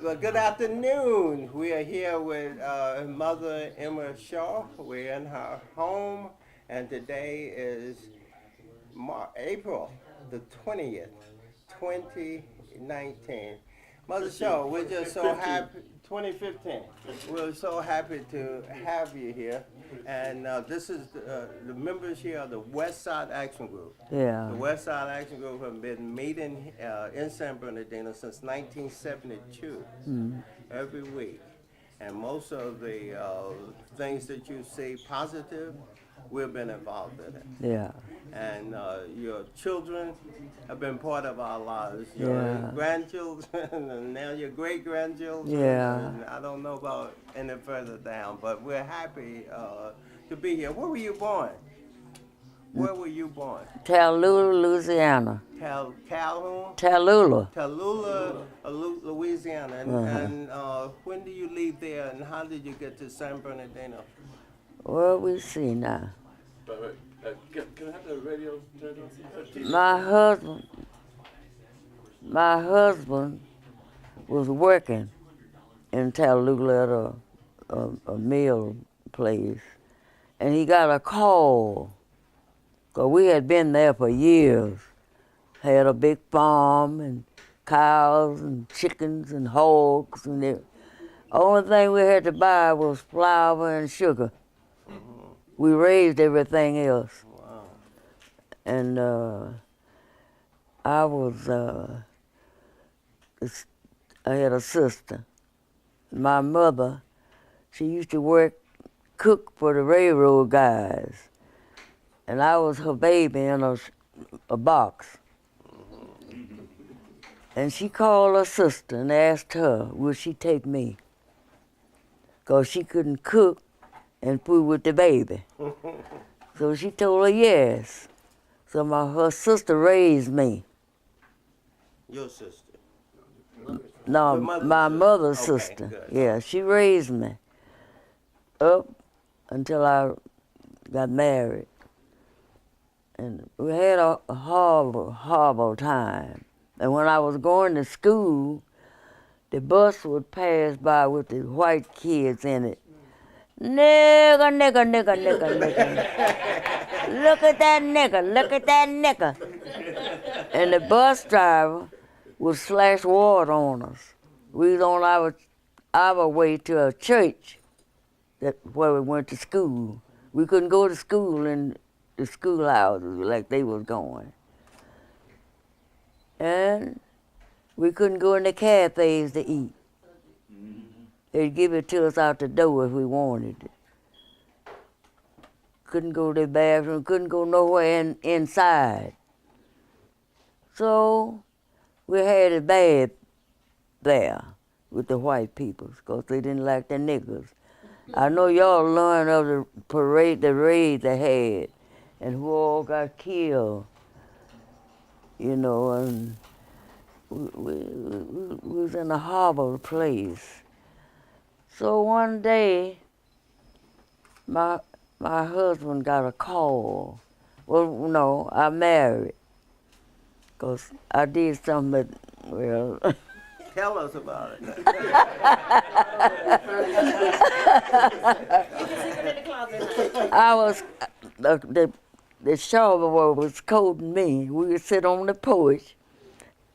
Well, good afternoon. We are here with Mother Emma Shaw. We're in her home, and today is April the 20th, 2019. Mother Shaw, we're just so happy. 2015. We're so happy to have you here. And this is the members here of the West Side Action Group. Yeah. The West Side Action Group have been meeting in San Bernardino since 1972, every week. And most of the things that you see positive, we've been involved in it. Yeah. And your children have been part of our lives. Your Yeah. grandchildren, and now your great-grandchildren. Yeah. And I don't know about any further down, but we're happy to be here. Where were you born? Where were you born? Tallulah, Louisiana. Calhoun? Tallulah. Tallulah, Louisiana. And when did you leave there, and how did you get to San Bernardino? Well, we see now. Can I have the radio turned on? My husband was working in Tallulah at a mill place, and he got a call. 'Cause we had been there for years, had a big farm and cows and chickens and hogs and everything. Only thing we had to buy was flour and sugar. We raised everything else. Wow. And I had a sister. My mother, she used to cook for the railroad guys. And I was her baby in a box. And she called her sister and asked her, would she take me? 'Cause she couldn't cook and food with the baby. So she told her yes. So her sister raised me. Your sister? No, my mother's Okay, sister. good. Yeah, she raised me up until I got married. And we had a horrible, horrible time. And when I was going to school, the bus would pass by with the white kids in it. Nigger, nigger, nigger, nigger, nigger. Look at that nigger, look at that nigger. And the bus driver would slash water on us. We was on our way to a church where we went to school. We couldn't go to school in the schoolhouses like they was going. And we couldn't go in the cafes to eat. They'd give it to us out the door if we wanted it. Couldn't go to the bathroom, couldn't go nowhere inside. So we had it bad there with the white people because they didn't like the niggers. I know y'all learned of the raid they had and who all got killed, and we was in a horrible place. So one day, my husband got a call. Well, no, I married, 'cause I did something that, well... Tell us about it. I was, the shower was coating me. We would sit on the porch,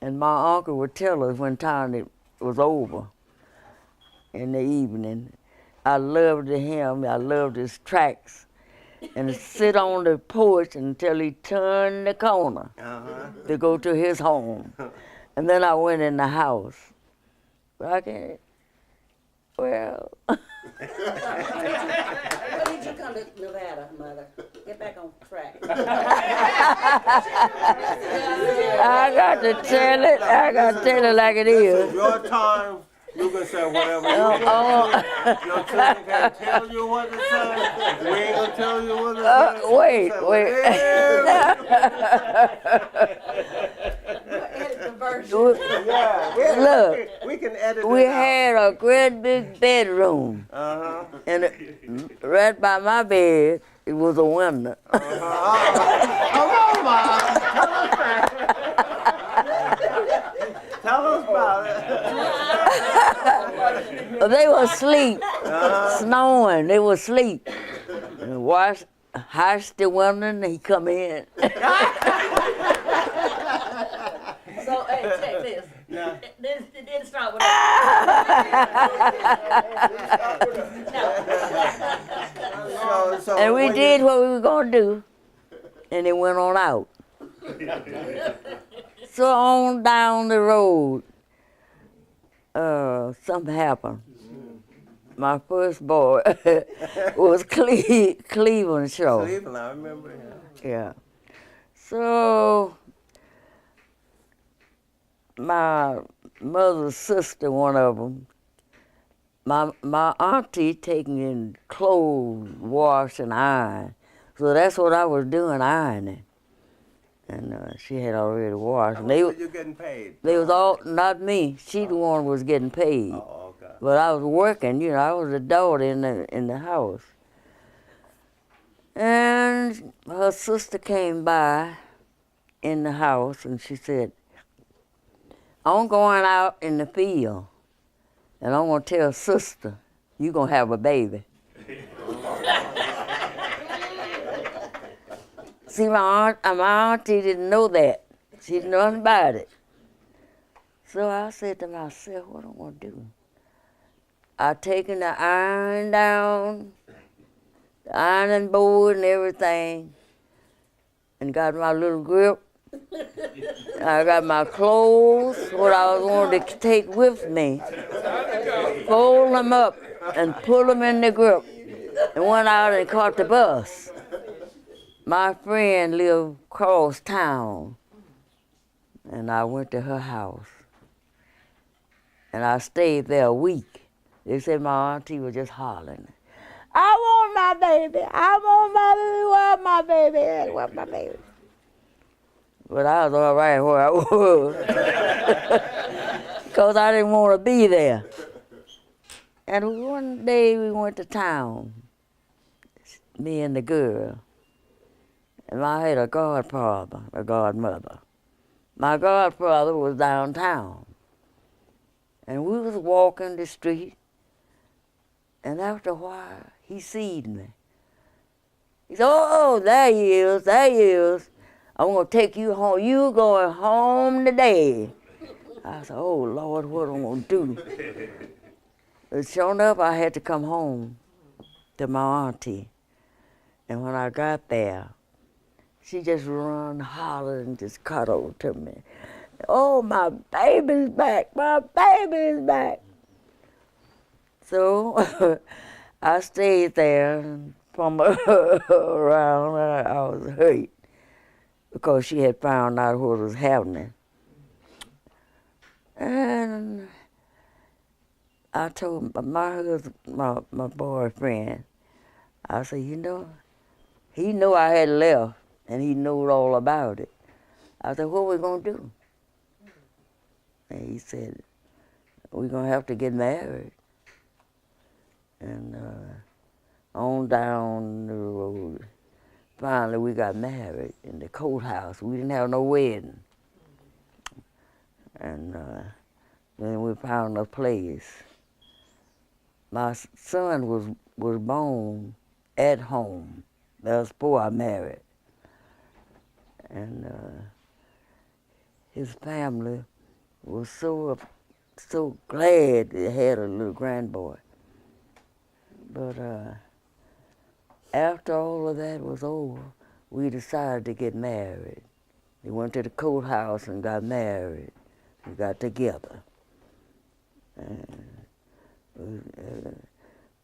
and my uncle would tell us when time it was over in the evening. I loved him, I loved his tracks. And sit on the porch until he turned the corner to go to his home. And then I went in the house. But I can't, well. When did you come to Nevada, Mother? Get back on track. I got to tell it like it is. Your time, you can say whatever you want. Your children can tell you what to say. We ain't gonna tell you what to say. Wait. Edit the version. Yeah, Look, we can edit we it out. had a great big bedroom. And right by my bed, it was a window. Come on, Mom. Tell us about it. They were asleep, snoring. They were asleep. And watched, hatched the window, and he come in. So, hey, check this. Now, It didn't start with that. so And we when did what we were gonna do, and it went on out. So on down the road, something happened. My first boy was Cleveland show. Cleveland, I remember him. Yeah. So my mother's sister, one of them, my auntie taking in clothes, wash and iron. So that's what I was doing, ironing. And she had already washed. How And much they were you getting paid? They was all, not me. She the one was getting paid. Oh, okay. But I was working, you know, I was a daughter in the house. And her sister came by in the house and she said, I'm going out in the field and I'm gonna tell sister, you gonna have a baby. See, my auntie didn't know that. She didn't know nothing about it. So I said to myself, what am I gonna do? I taken the iron down, the ironing board and everything, and got my little grip. I got my clothes, what I was going to take with me, fold them up and put them in the grip, and went out and caught the bus. My friend lived across town, and I went to her house. And I stayed there a week. They said my auntie was just hollering. I want my baby. I want my baby. Where my baby at? Where my baby? But I was all right where I was. Because I didn't want to be there. And one day we went to town, me and the girl. And I had a godfather, a godmother. My godfather was downtown. And we was walking the street, and after a while, he seed me. He said, oh, there he is, there he is. I'm gonna take you home. You going home today. I said, oh, Lord, what am I gonna do? But sure enough, I had to come home to my auntie. And when I got there, she just run, hollered, and just cuddled to me. Oh, my baby's back, my baby's back. So I stayed there and from around, I was hurt because she had found out what was happening. And I told my husband, my boyfriend, I said, you know, he knew I had left and he knew all about it. I said, what are we gonna do? And he said, we're going to have to get married. And on down the road, finally we got married in the courthouse. We didn't have no wedding. And then we found a place. My son was born at home. That was before I married. And his family was so glad they had a little grandboy. But after all of that was over, we decided to get married. We went to the courthouse and got married. We got together. And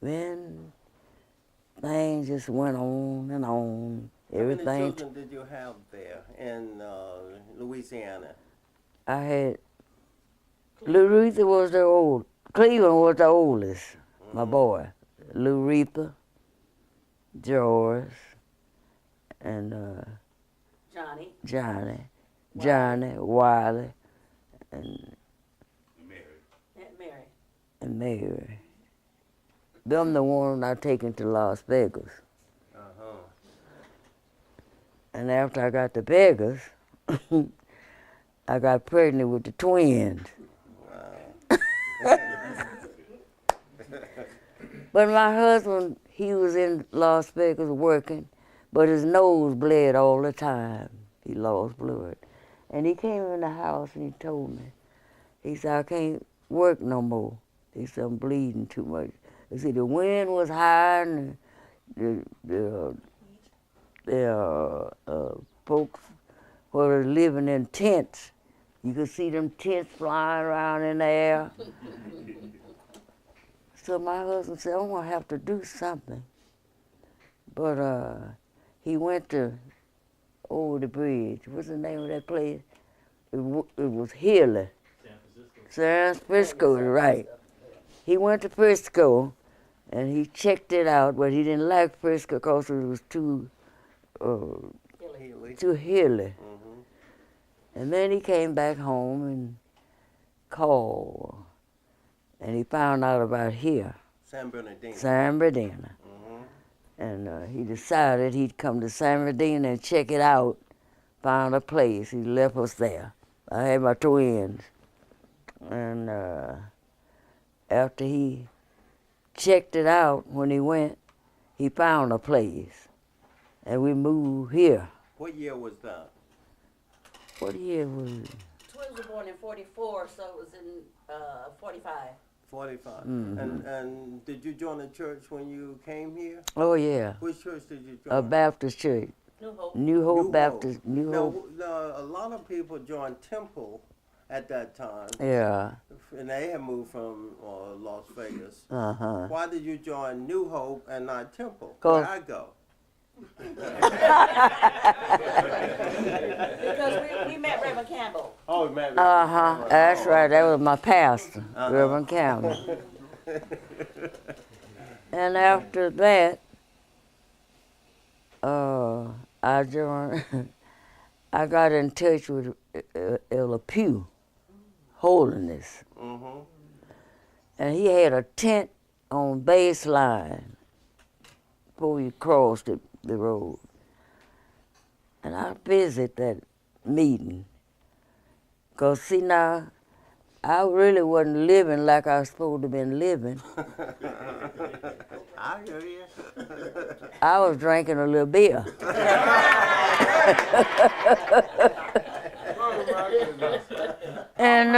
then things just went on and on. Everything. How many children did you have there in Louisiana? I had, Louisa was the old, Cleveland was the oldest, my boy. Louisa, George, and Johnny, Wiley, and Mary. Them the one I taken to Las Vegas. Uh-huh. And after I got to Vegas, I got pregnant with the twins. Wow. But my husband, he was in Las Vegas working, but his nose bled all the time. He lost blood. And he came in the house and he told me, he said, I can't work no more. He said, I'm bleeding too much. He said, the wind was high and the folks who were living in tents, you could see them tents flying around in the air. So my husband said, I'm gonna have to do something. But he went to over the bridge. What's the name of that place? It was Hilly. San Francisco, right. He went to Frisco and he checked it out, but he didn't like Frisco because it was too hilly. And then he came back home and called, and he found out about here. San Bernardino. San Bernardino. And he decided he'd come to San Bernardino and check it out, found a place. He left us there. I had my twins. And after he checked it out, when he went, he found a place. And we moved here. What year was that? What year was it? Twins were born in 44, so it was in 45. 45. Mhm. And did you join the church when you came here? Oh, yeah. Which church did you join? A Baptist church. New Hope. New Hope Baptist. New Now, Hope. a lot of people joined Temple at that time, Yeah. and they had moved from Las Vegas. Uh-huh. Why did you join New Hope and not Temple? 'Cause- Where I go? Because we met Reverend Campbell. Oh, man. Uh-huh. That's right. That was my pastor, Reverend Campbell. And after that, I joined, I got in touch with Ella Pugh, Holiness. Mm-hmm. And he had a tent on baseline before you crossed the road. And I visited that meeting. Because, see, now, I really wasn't living like I was supposed to have been living. I hear you. I was drinking a little beer. And,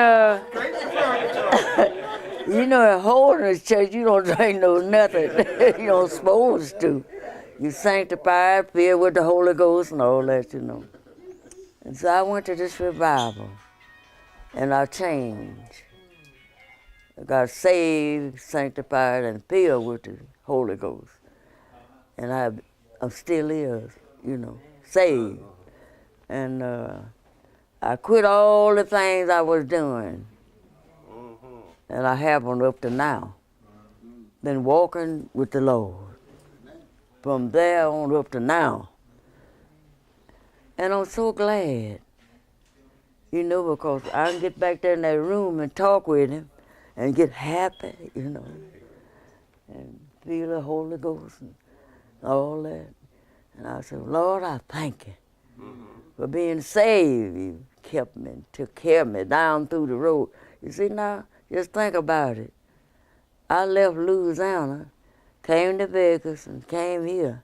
you know, in Holiness Church, you don't drink no nothing. You don't supposed to. You sanctified, filled with the Holy Ghost and all that, you know. And so I went to this revival, and I changed. I got saved, sanctified, and filled with the Holy Ghost. And I'm still is, you know, saved. And I quit all the things I was doing, and I have them up to now. Been walking with the Lord from there on up to now. And I'm so glad, you know, because I can get back there in that room and talk with him and get happy, you know, and feel the Holy Ghost and all that. And I said, Lord, I thank you for being saved. You kept me and took care of me down through the road. You see now, just think about it. I left Louisiana, came to Vegas, and came here.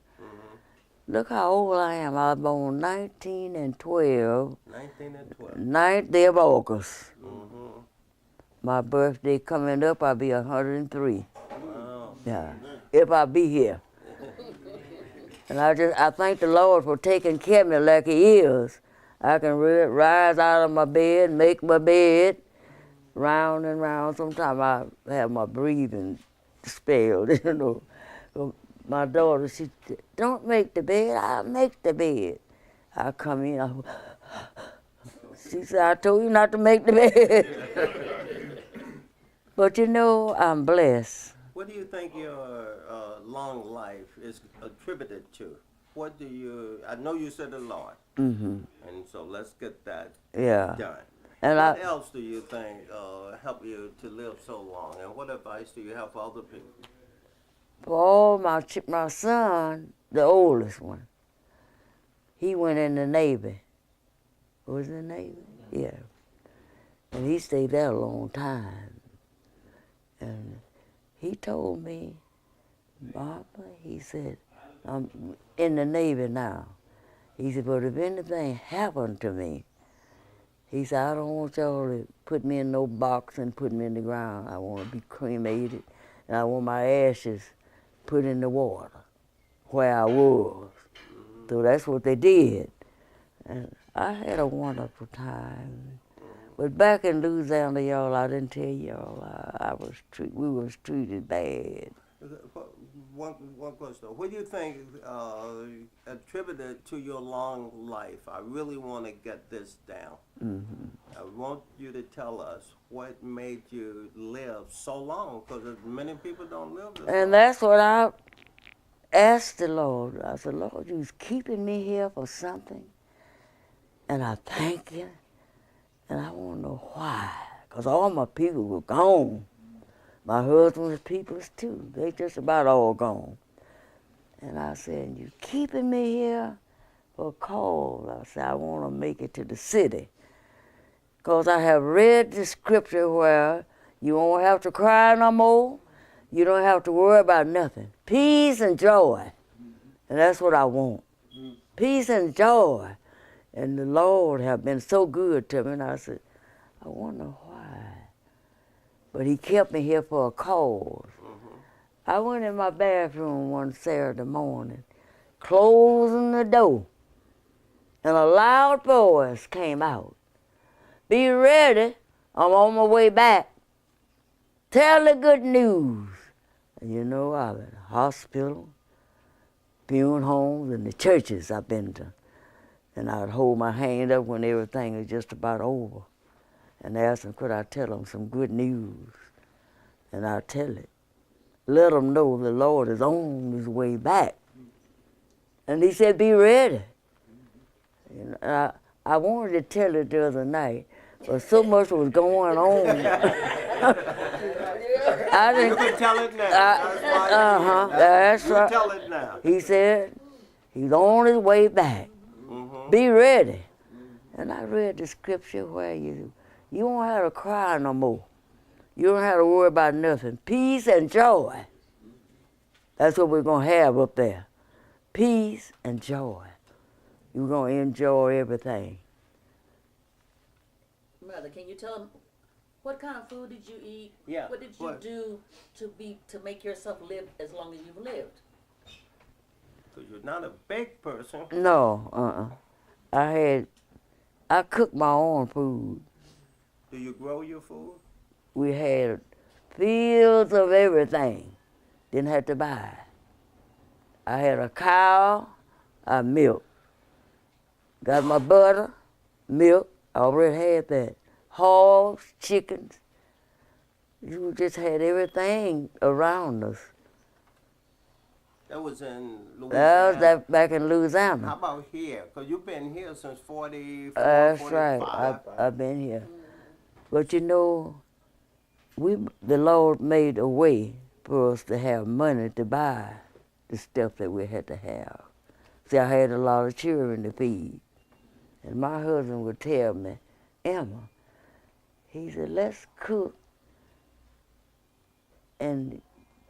Look how old I am. I was born 1912, 1912. 9th of August. My birthday coming up, I'll be 103. Wow. Yeah, if I be here. And I thank the Lord for taking care of me like He is. I can rise out of my bed, make my bed, round and round. Sometimes I have my breathing spelled, you know. My daughter, she said, don't make the bed, I'll make the bed. I come in, she said, I told you not to make the bed. But you know, I'm blessed. What do you think your long life is attributed to? What do you, I know you said the Lord, and so let's get that Yeah. done. And What else do you think helped you to live so long, and what advice do you have for other people? For all my son, the oldest one, he went in the Navy. Was in the Navy? Yeah. And he stayed there a long time. And he told me, Barbara, he said, I'm in the Navy now. He said, but if anything happened to me, he said, I don't want y'all to put me in no box and put me in the ground. I want to be cremated, and I want my ashes put in the water where I was. So that's what they did. And I had a wonderful time. But back in Louisiana, y'all, I didn't tell y'all, we was treated bad. One question. What do you think attributed to your long life? I really want to get this down. Mm-hmm. I want you to tell us what made you live so long, because many people don't live this long. And that's what I asked the Lord. I said, Lord, you's keeping me here for something, and I thank you, and I want to know why, because all my people were gone. My husband's peoples too. They just about all gone. And I said, you keeping me here for a cause. I said, I want to make it to the city. Because I have read the scripture where you won't have to cry no more. You don't have to worry about nothing. Peace and joy. And that's what I want. Peace and joy. And the Lord have been so good to me. And I said, I wonder why. But he kept me here for a cause. I went in my bathroom one Saturday morning, closing the door, and a loud voice came out. Be ready, I'm on my way back. Tell the good news. And you know, I've been in the hospital, funeral homes, and the churches I've been to. And I'd hold my hand up when everything was just about over and ask them, could I tell them some good news? And I'd tell it. Let them know the Lord is on his way back. And he said, be ready. And I wanted to tell it the other night, but so much was going on. I didn't. You can tell it now. That's you right. tell it now. He said, he's on his way back. Be ready. And I read the scripture where you won't have to cry no more. You don't have to worry about nothing. Peace and joy. That's what we're going to have up there. Peace and joy. You're going to enjoy everything. Mother, can you tell them what kind of food did you eat? Yeah. What did you do to make yourself live as long as you've lived? Because you're not a big person. No, I cooked my own food. Do you grow your food? We had fields of everything. Didn't have to buy. I had a cow, I milk. Got my butter, milk, I already had that. Hogs, chickens. You just had everything around us. That was in Louisiana. That was back in Louisiana. How about here? Because you've been here since 44, That's 45. right. I've been here. But you know, the Lord made a way for us to have money to buy the stuff that we had to have. See, I had a lot of children to feed. And my husband would tell me, Emma, he said, let's cook and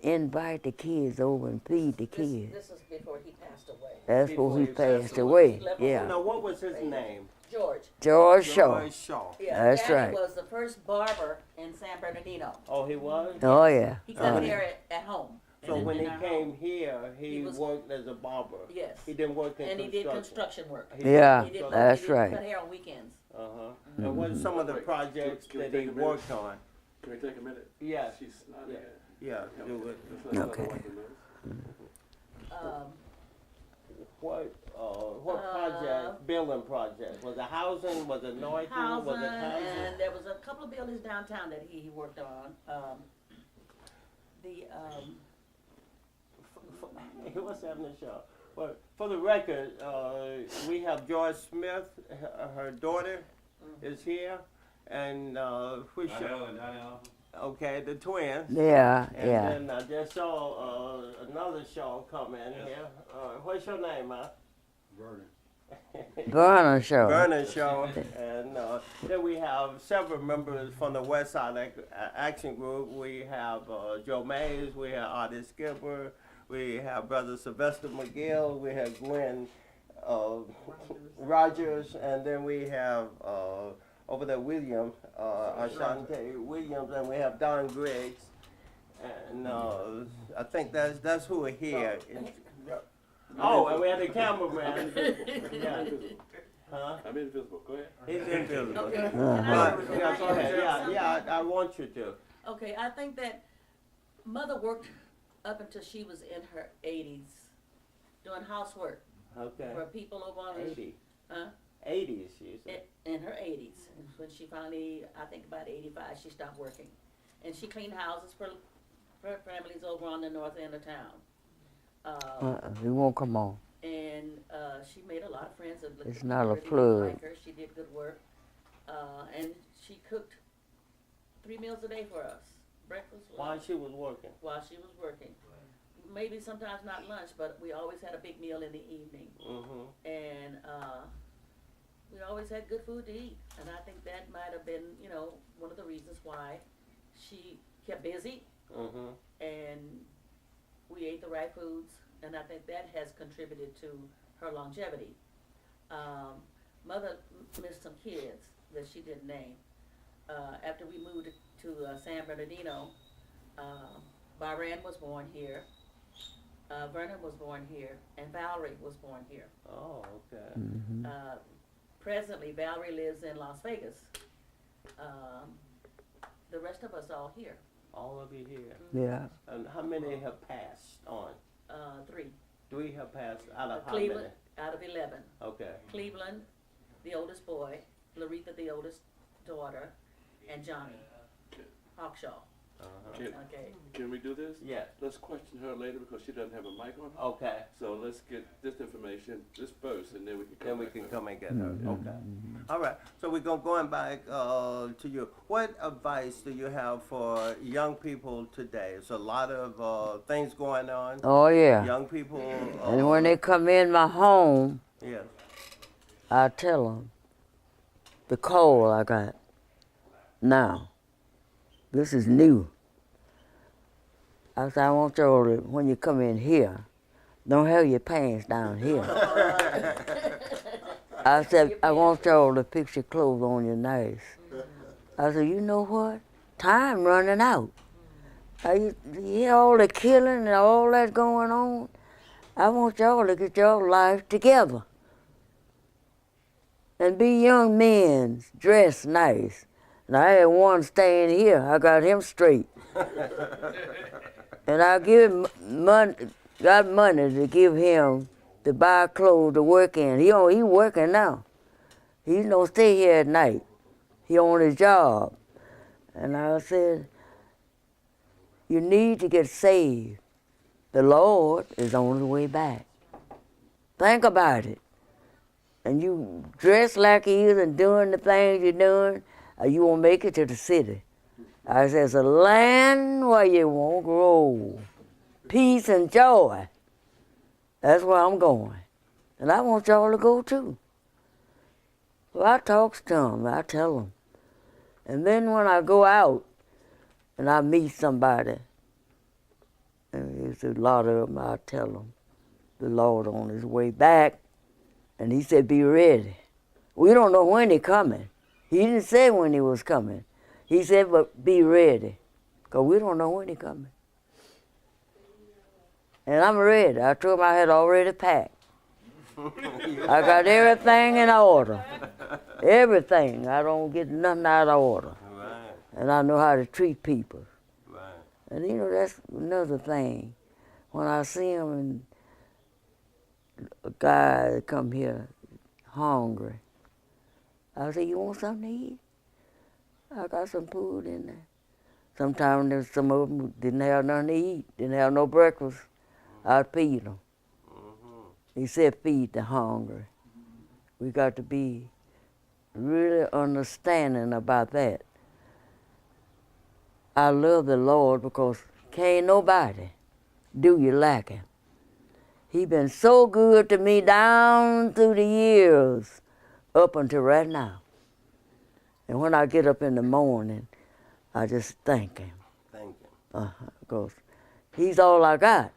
invite the kids over and feed the kids. This is before he passed away. That's before he passed away. Yeah. Now, what was his name? George Shaw. George Shaw. Yeah, That's Daddy right. was the first barber in San Bernardino. Oh, he was? Oh, yeah. He cut hair at home. So when he our came home. here, he worked as a barber. Yes. He didn't work in And he construction. did construction work. Yeah, He did that's he did right. cut hair on weekends. Uh-huh. And what are some of the projects Can we that take he a minute? worked on? Can we take a minute? Yeah. She's not Yeah. here. Yeah, do it. Okay. What project, building project? Was it housing, was it Norton, Housing, was it housing? and there was a couple of buildings downtown that he worked on. He was having a show. But for the record, we have Joyce Smith, her daughter is here, and which okay, the twins. Yeah, And yeah. then I just saw another show come in here. What's your name, man? Vernon Shaw. Vernon Shaw. And then we have several members from the West Side Action Group. We have Joe Mays, we have Artie Skipper, We have Brother Sylvester McGill. We have Gwen Rogers, and then we have over there William, Ashante Williams, and we have Don Griggs. And I think that's who are here. Oh, and we have the cameraman. Yeah. Huh? I'm invisible. Go ahead. He's invisible. Okay. Yeah, go ahead. Yeah, I want you to. Okay, I think that mother worked up until she was in her 80s, doing housework Okay. for people over on the 80. Huh? 80s, you said. In her 80s. And when she finally, I think about 85, she stopped working. And she cleaned houses for families over on the north end of town. He won't come on. And she made a lot of friends. That It's not a really plug. Like her. She did good work. And she cooked 3 meals a day for us. Breakfast, While lunch, she was working. while she was working. Maybe sometimes not lunch, but we always had a big meal in the evening. Mm-hmm. And we always had good food to eat. And I think that might have been, one of the reasons why she kept busy Mm-hmm. and we ate the right foods. And I think that has contributed to her longevity. Mother missed some kids that she didn't name. After we moved to San Bernardino, Byron was born here, Vernon was born here, and Valerie was born here. Oh, okay. Mm-hmm. Presently, Valerie lives in Las Vegas. The rest of us all here. All of you here. Yeah. And how many have passed on? 3. 3 have passed out of how Cleveland, out of 11. many? Okay. Cleveland, the oldest boy, Laretha, the oldest daughter, and Johnny Hawkshaw. Uh-huh. Okay. Can we do this? Yeah. Let's question her later because she doesn't have a mic on her. Okay. So let's get this information, this first, and then we can come Then we back can to come and get her. Mm-hmm. Okay. All right. So we're going back to you. What advice do you have for young people today? There's a lot of things going on. Oh, yeah. Young people. And when they come in my home, Yes. I tell them the call I got now. This is new. I said, I want y'all to, when you come in here, don't have your pants down here. I said, I want y'all to fix your clothes on you nice. I said, you know what? Time running out. You hear all the killing and all that going on? I want y'all to get your life together. And be young men, dressed nice. And I had one staying here. I got him straight. And I give him money, got money to give him to buy clothes to work in. He working now. He don't stay here at night. He on his job. And I said, you need to get saved. The Lord is on the way back. Think about it. And you dress like he is and doing the things you're doing, you won't make it to the city. I said, it's a land where you won't grow. Peace and joy. That's where I'm going. And I want y'all to go too. So I talk to them, I tell them. And then when I go out and I meet somebody, and there's a lot of them, I tell them, the Lord on his way back. And he said, be ready. We don't know when he's coming. He didn't say when he was coming. He said, but be ready, because we don't know when he's coming. And I'm ready. I told him I had already packed. I got everything in order. Everything. I don't get nothing out of order. Right. And I know how to treat people. Right. And that's another thing. When I see him and a guy that come here hungry, I say, you want something to eat? I got some food in there. Sometimes there's some of them didn't have nothing to eat, didn't have no breakfast. I'd feed them. Mm-hmm. He said, feed the hungry. We got to be really understanding about that. I love the Lord because can't nobody do you like him. He been so good to me down through the years up until right now. And when I get up in the morning, I just thank him. Thank you. Because he's all I got.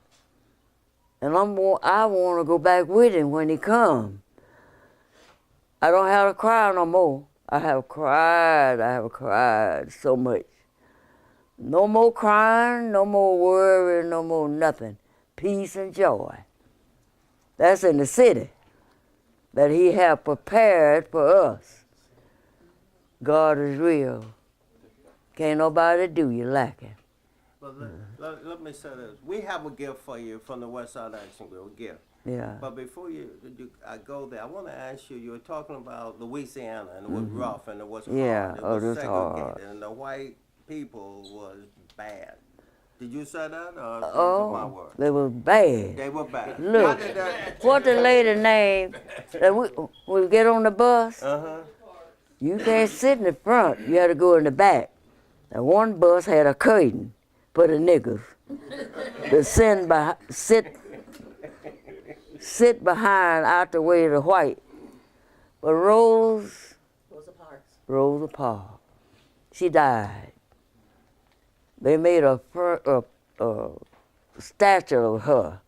and I want to go back with him when he come. I don't have to cry no more. I have cried so much. No more crying, no more worry, no more nothing. Peace and joy. That's in the city that he have prepared for us. God is real. Can't nobody do you like it. But let me say this. We have a gift for you from the West Side Action Group, a gift. Yeah. But before I go there, I want to ask you, you were talking about Louisiana, and it was rough, and it was hard. Yeah, It was it was segregated, hard. and the white people was bad. Did you say that, or these are my Oh, words? they was bad. They were bad. Look, How did that? what the lady name that we get on the bus? Uh-huh. You can't sit in the front. You had to go in the back. And one bus had a curtain for the niggers to sit behind out the way of the white. But Rosa Parks, she died. They made a statue of her.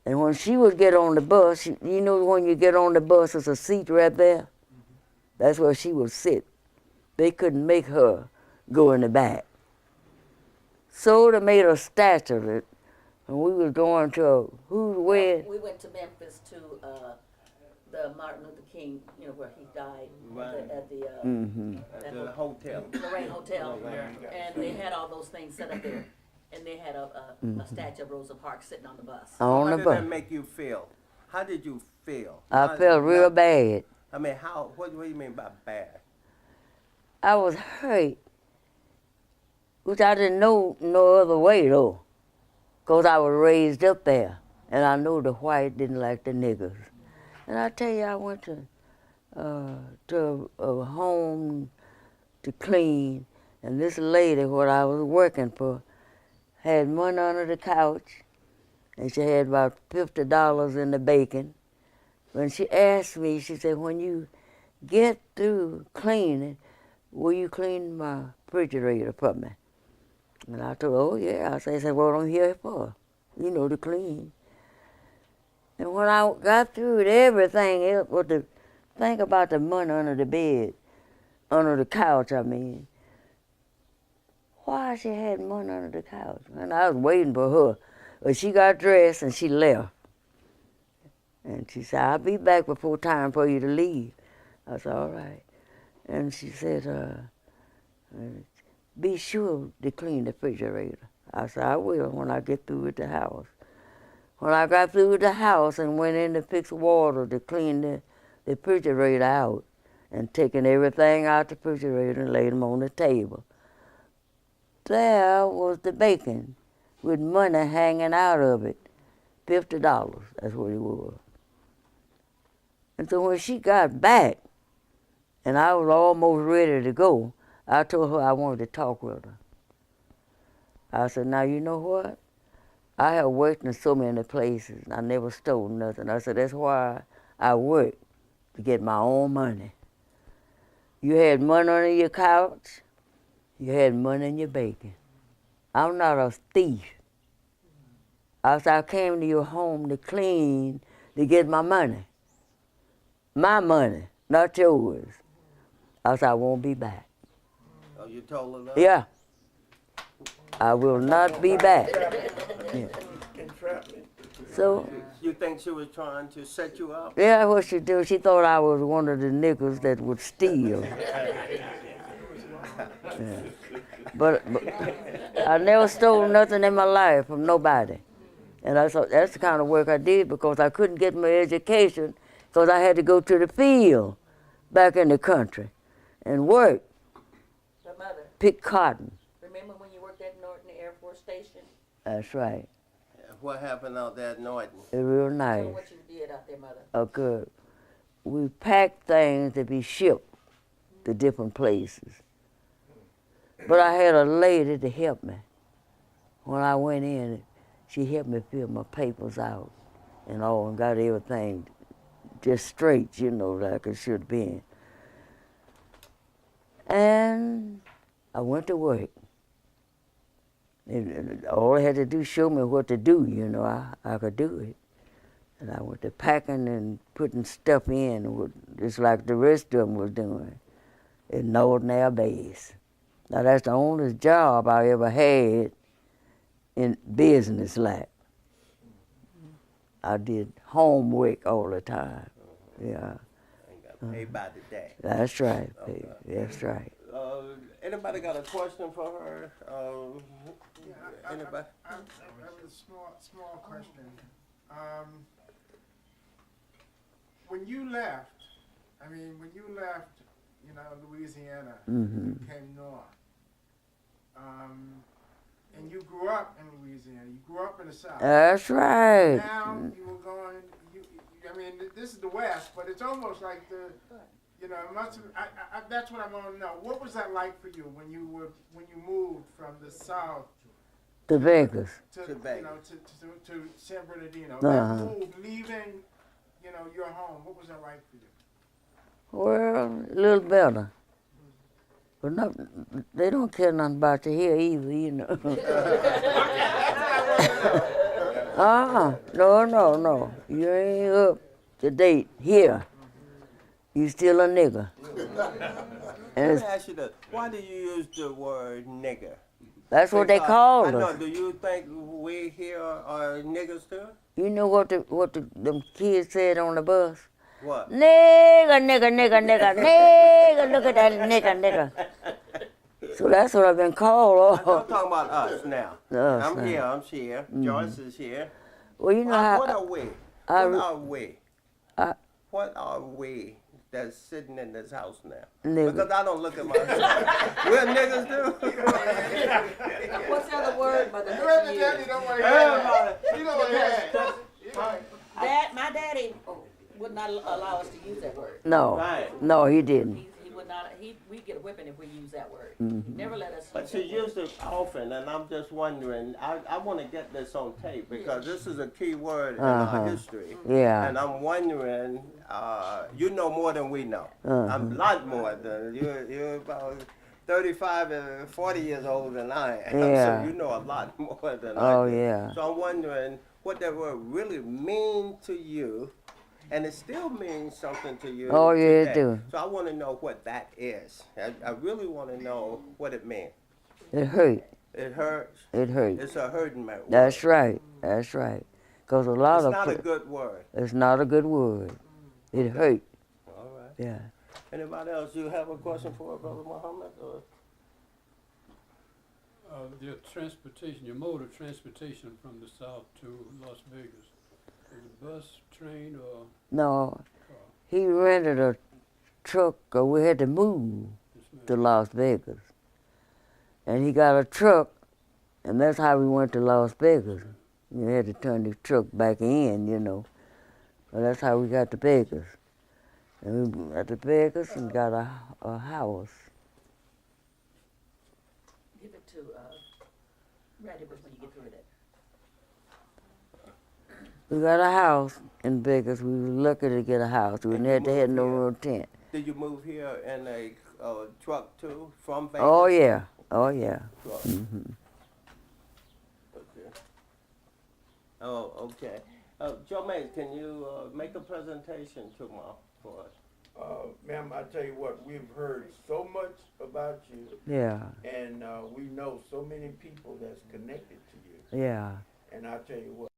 And when she would get on the bus, you know when you get on the bus, there's a seat right there? That's where she would sit. They couldn't make her go in the back. So they made a statue of it, and we was going to who's wedding? We went to Memphis to the Martin Luther King, where he died Right. at the At the hotel. Lorraine Hotel, and they had all those things set up there, and they had a statue of Rosa Parks sitting on the bus. On How the did bus. that make you feel? How did you feel? I felt real bad. I mean, how? What do you mean by bad? I was hurt, which I didn't know no other way though, 'cause I was raised up there, and I know the white didn't like the niggers. And I tell you, I went to a home to clean, and this lady, what I was working for, had money under the couch, and she had about $50 in the bacon. When she asked me, she said, when you get through cleaning, will you clean my refrigerator for me? And I told her, oh yeah. I said, what I'm here for? To clean. And when I got through with everything else, think about the money under the bed, under the couch, I mean. Why she had money under the couch? And I was waiting for her. But she got dressed and she left. And she said, I'll be back before time for you to leave. I said, all right. And she said, be sure to clean the refrigerator. I said, I will when I get through with the house. When I got through with the house and went in to fix water to clean the refrigerator out and taking everything out the refrigerator and laid them on the table, there was the bacon with money hanging out of it, $50, that's what it was. And so when she got back, and I was almost ready to go, I told her I wanted to talk with her. I said, now you know what? I have worked in so many places. I never stole nothing. I said, that's why I work, to get my own money. You had money under your couch. You had money in your bacon. I'm not a thief. I said, I came to your home to clean, to get my money. My money, not yours. I said, I won't be back. Oh, you told her that? Yeah. I will not be back. Yeah. So, You think she was trying to set you up? yeah, what she did, she thought I was one of the niggas that would steal. Yeah. But I never stole nothing in my life from nobody. And I thought that's the kind of work I did because I couldn't get my education because I had to go to the field back in the country and work, Her mother, pick cotton. remember when you worked at Norton Air Force Station? That's right. What happened out there at Norton? It was real Tell nice. her what you did out there, Mother. Okay. We packed things to be shipped to different places. But I had a lady to help me. When I went in, she helped me fill my papers out and all, and got everything just straight, like it should have been. And I went to work. And all I had to do show me what to do, you know, I could do it. And I went to packing and putting stuff in, just like the rest of them was doing, in Northern Air Base. Now that's the only job I ever had in business like. I did homework all the time. Yeah, Ain't got paid by the day. that's right, Okay. baby. That's right. Anybody got a question for her? Anybody? I have a small question. When you left, Louisiana, you came north, and you grew up in Louisiana. You grew up in the South. That's right. Now you were going. This is the West, but it's almost like the. It must have, that's what I want to know. What was that like for you when you moved from the South To Vegas. to Vegas. to San Bernardino? Uh-huh. That move, leaving, your home. What was that like for you? Well, a little better. But not, they don't care nothing about you here either, you know. No. You ain't up to date here. You still a nigger. Let me ask you this. Why do you use the word nigger? That's what they Because call I know, us. do you think we here are niggers too? You know what them kids said on the bus? What? Nigger, look at that nigger. So that's what I've been called. I'm talking about us now. Us I'm now. here, I'm here. Joyce is here. Well, you know how What are we? I- What are we? I- What are we that's sitting in this house now? Nigger. Because I don't look at myself. We're niggas too. What's the other word, Mother? You have to tell me don't want to hear Everybody. that. You don't want to hear that. My daddy would not allow us to use that word. No, Right. no, he didn't. He would not. We get a whipping if we use that word. Mm-hmm. He never let us. But she used it often, and I'm just wondering, I want to get this on tape because this is a key word in our history. Yeah. And I'm wondering, you know more than we know. I'm a lot more than you're about 35 and 40 years older than I am. Yeah. So you know a lot more than I Oh, do. yeah. So I'm wondering what that word really mean to you, and it still means something to you. Oh, yeah, it today. do. So I want to know what that is. I really want to know what it means. It hurt. It hurts. It hurt. It's a hurting word. That's right. That's right. Because a lot It's of not a good word. it's not a good word. It hurt. All right. Yeah. Anybody else? You have a question for Brother Muhammad? Or? Your transportation, your mode of transportation from the South to Las Vegas, was it bus, train, or No, car? he rented a truck, or we had to move Yes, ma'am. to Las Vegas. And he got a truck, and that's how we went to Las Vegas. We had to turn the truck back in, you know. But that's how we got to Vegas. And we got to Vegas and got a house. Give it to Randy when you get through with it. We got a house in Vegas. We were lucky to get a house. We And didn't have you to have moved no here? real tent. Did you move here in a truck too from Vegas? Oh, yeah. Oh, yeah. Truck. Hmm. Okay. Oh, okay. Joe Mays, can you make a presentation tomorrow for us? Ma'am, I tell you what, we've heard so much about you, Yeah. and we know so many people that's connected to you. Yeah. And I tell you what,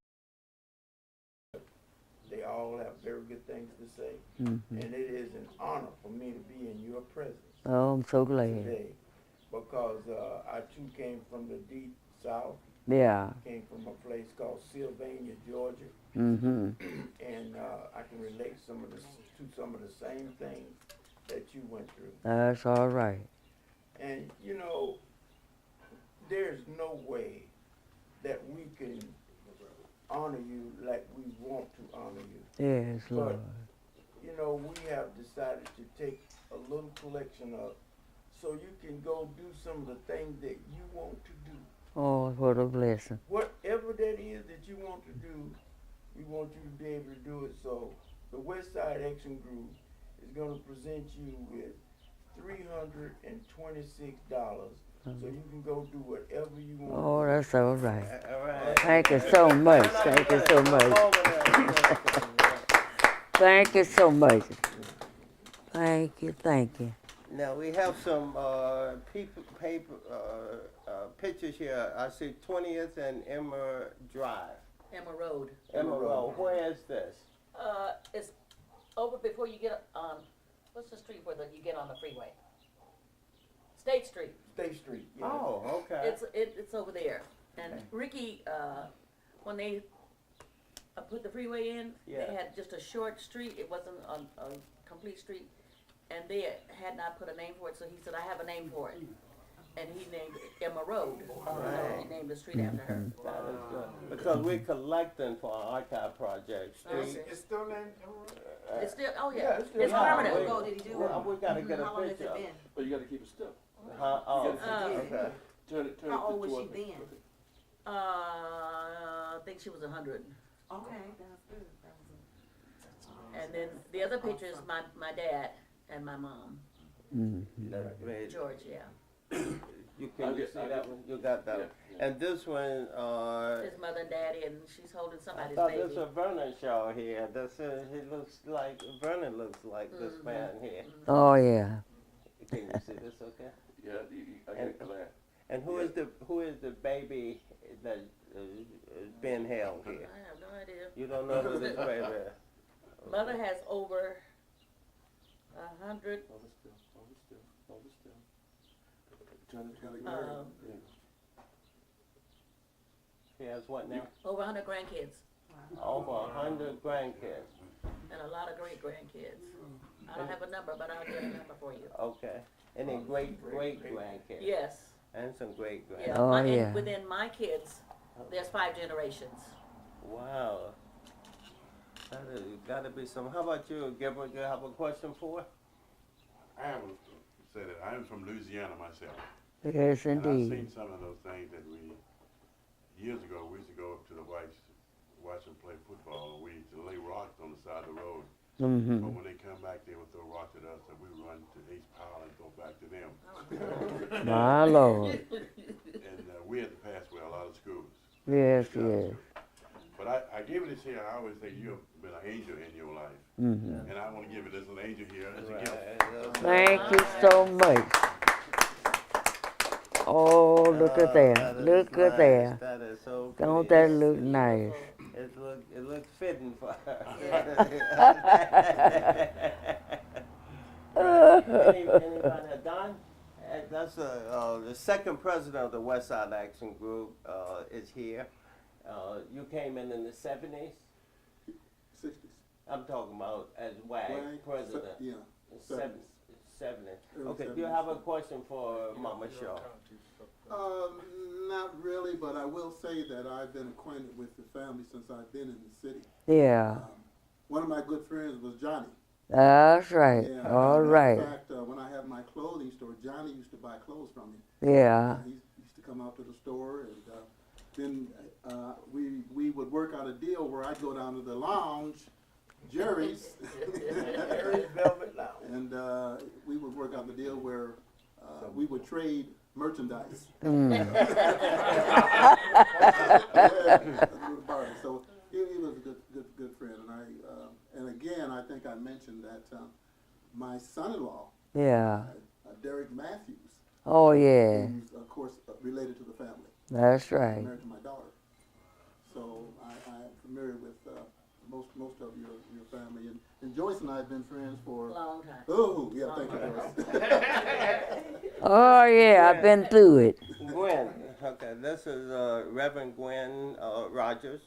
they all have very good things to say. Hmm. And it is an honor for me to be in your presence Oh, I'm so glad. today, because I too came from the deep South, Yeah. came from a place called Sylvania, Georgia, Mm-hmm. and I can relate to some of the same things that you went through. That's all right. And you know, there's no way that we can honor you like we want to honor you. Yes, Lord. You know, we have decided to take a little collection of, so you can go do some of the things that you want to do. Oh, what a blessing. Whatever that is that you want to do, we want you to be able to do it. So the West Side Action Group is going to present you with $326 so you can go do whatever you want. Oh, that's all right. All right. Thank you so much. Thank you so much. Thank you so much. Thank you, thank you. Now we have some paper pictures here. I see 20th and Emma Drive. Emma Road. Emma Road. Where is this? It's over before you get on, what's the street where you get on the freeway? State Street. State Street. Yeah. Oh, okay. It's over there. And Ricky, when they put the freeway in, Yeah. they had just a short street. It wasn't a complete street. And they had not put a name for it, so he said, I have a name for it. And he named it Emma Road. So he named the street after her. That is good. Because we're collecting for our archive project. It's still named Emerald? It's still, oh Yeah, yeah, it's still it's live. permanent. Ago did he do Well, it? we gotta get a How long has picture. it been? But you gotta keep it still. Huh? Oh, Uh, okay. Turn it How old was toward she me. then? I think she was 100. Okay, that's good. That was And then the other picture is my dad and my mom, Wait, George, yeah. you can you see that one? You got that one. And this one, His mother and daddy, and she's holding I somebody's thought baby. this was Vernon Shaw here. This he looks like Vernon looks like this man here. Oh, yeah. Can you see this? Okay. Yeah, I get it clear. And who is the baby that is being held here? I have no idea. You don't know who this baby is. Mother has over 100. Hold it still, hold it still, hold it still. Turn it, yeah. She has what now? Over 100 grandkids Over 100 grandkids. and a lot of great grandkids. I don't have a number, but I'll get a number for you. Okay. And then great grandkids. Yes. And some great Yeah. grandkids. Oh, and yeah. within my kids, there's 5 generations. Wow. That is gotta be some. How about you, Gilbert? You have a question for? I have to say that I am from Louisiana myself. Yes, And I've indeed. seen some of those things that years ago, we used to go up to the whites, watch them play football, and we used to lay rocks on the side of the road. But Mm-hmm. when they come back, they would throw rocks at us, and we run to Ace Powell and go back to them. My Lord. And we had to pass with a lot of schools. Yes, A lot of yes. schools. But I gave it this here, I always think you've been an angel in your life. Mm-hmm. And I want to give it as an angel here as a gift. Thank you so much. Oh, look at That that. is Look at nice. there. That is so Don't pretty. that look nice? It looks fitting for her. Anybody, Don? That's the second president of the West Side Action Group is here. You came in the 70s. 60s. I'm talking about as WAG president. Yeah. 70. Early Okay. Do you 70s. have a question for Mama Shaw? Not really, but I will say that I've been acquainted with the family since I've been in the city. Yeah. One of my good friends was Johnny. That's right. Yeah, All in right. fact, when I had my clothing store, Johnny used to buy clothes from me. Yeah. He used to come out to the store, and then we would work out a deal where I'd go down to the lounge, Jerry's, Jerry's Velvet Lounge. and we would work out the deal where we would trade merchandise. Mm. So he was a good friend, and again I think I mentioned that my son-in-law, Yeah. Derek Matthews, Oh, yeah. who's of course related to the family, That's right. married to my daughter. So I'm familiar with most of your family, and Joyce and I have been friends for. Long time. Oh yeah, thank you, Joyce. Oh, yeah. I've been through it. Gwen. Okay. This is Reverend Gwen Rogers.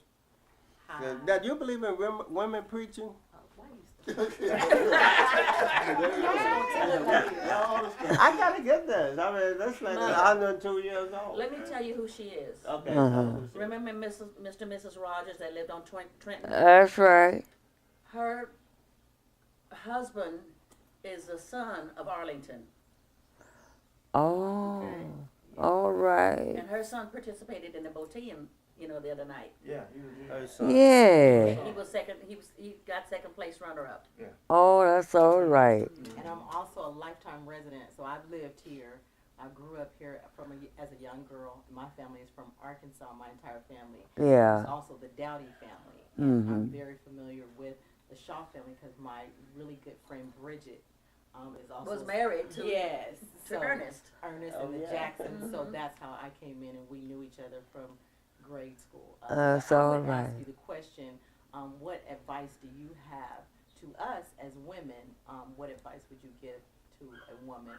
Hi. Now, do you believe in women preaching? I gotta get this. I mean, this lady's 102 years old. Let me tell you who she is. Okay. Uh-huh. Remember Mr. and Mrs. Rogers that lived on Trenton? That's right. Her husband is the son of Arlington, Oh. All right. and her son participated in the Botean, the other night. Yeah, he was here. Her son. Yeah. He was second. He got second place runner up. Oh, that's all right. And I'm also a lifetime resident, so I've lived here I grew up here as a young girl. My family is from Arkansas. My entire family. Yeah. It's also the Dowdy family. And I'm Mhm. very familiar with the Shaw family because my really good friend Bridget is also Was married to yes to Ernest. Ernest Oh, and the yeah. Jacksons. So that's how I came in, and we knew each other from grade school. That's but I all would right. ask you the question: what advice do you have to us as women? What advice would you give to a woman?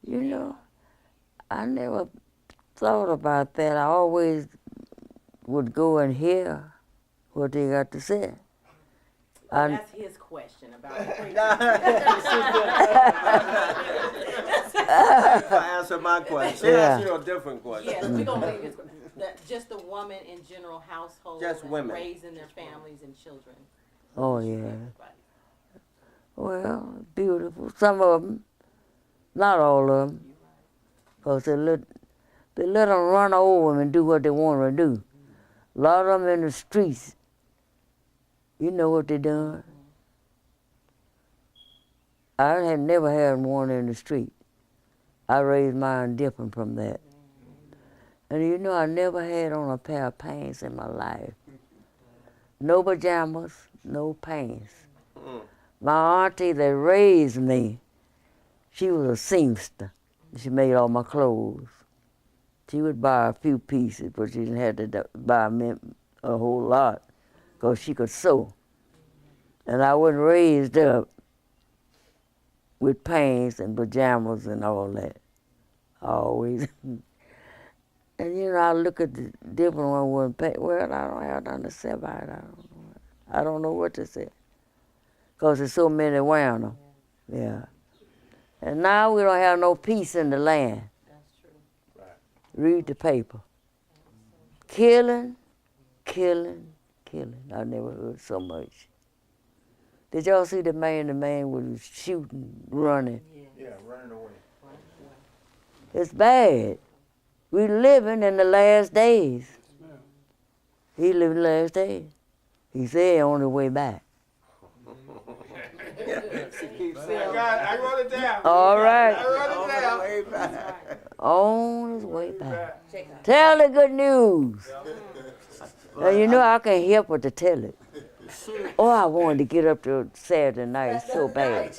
You know, I never thought about that. I always would go and hear what they got to say. Well, I- that's his question about preaching. I answer my question. She Yeah. asked you a different question. Yes, we're gonna leave this. Just the woman in general, household, Just and women. raising their families and children. Oh, What you yeah. give advice? Well, beautiful. Some of them, not all of them, You right. because they let them run over them and do what they want to do. A lot of them in the streets, you know what they done. I had never had one in the street. I raised mine different from that. And you know, I never had on a pair of pants in my life. No pajamas, no pants. Mm. My auntie that raised me, she was a seamster. She made all my clothes. She would buy a few pieces, but she didn't have to buy me a whole lot because she could sew. And I wasn't raised up with pants and pajamas and all that. Always. And you know, I look at the different one with pants. Well, I don't have nothing to say about it. I don't know what to say. Because there's so many wearing them. Yeah. And now we don't have no peace in the land. That's true. Read the paper. Killing, killing, killing. I never heard so much. Did y'all see the man was shooting, running? Yeah, running away. It's bad. We living in the last days. He living the last days. He said on the way back. I wrote it down. All right. I wrote it down. Way back. On his way back. Tell the good news. Now, you know I can't help but to tell it. Oh, I wanted to get up to Saturday night so bad.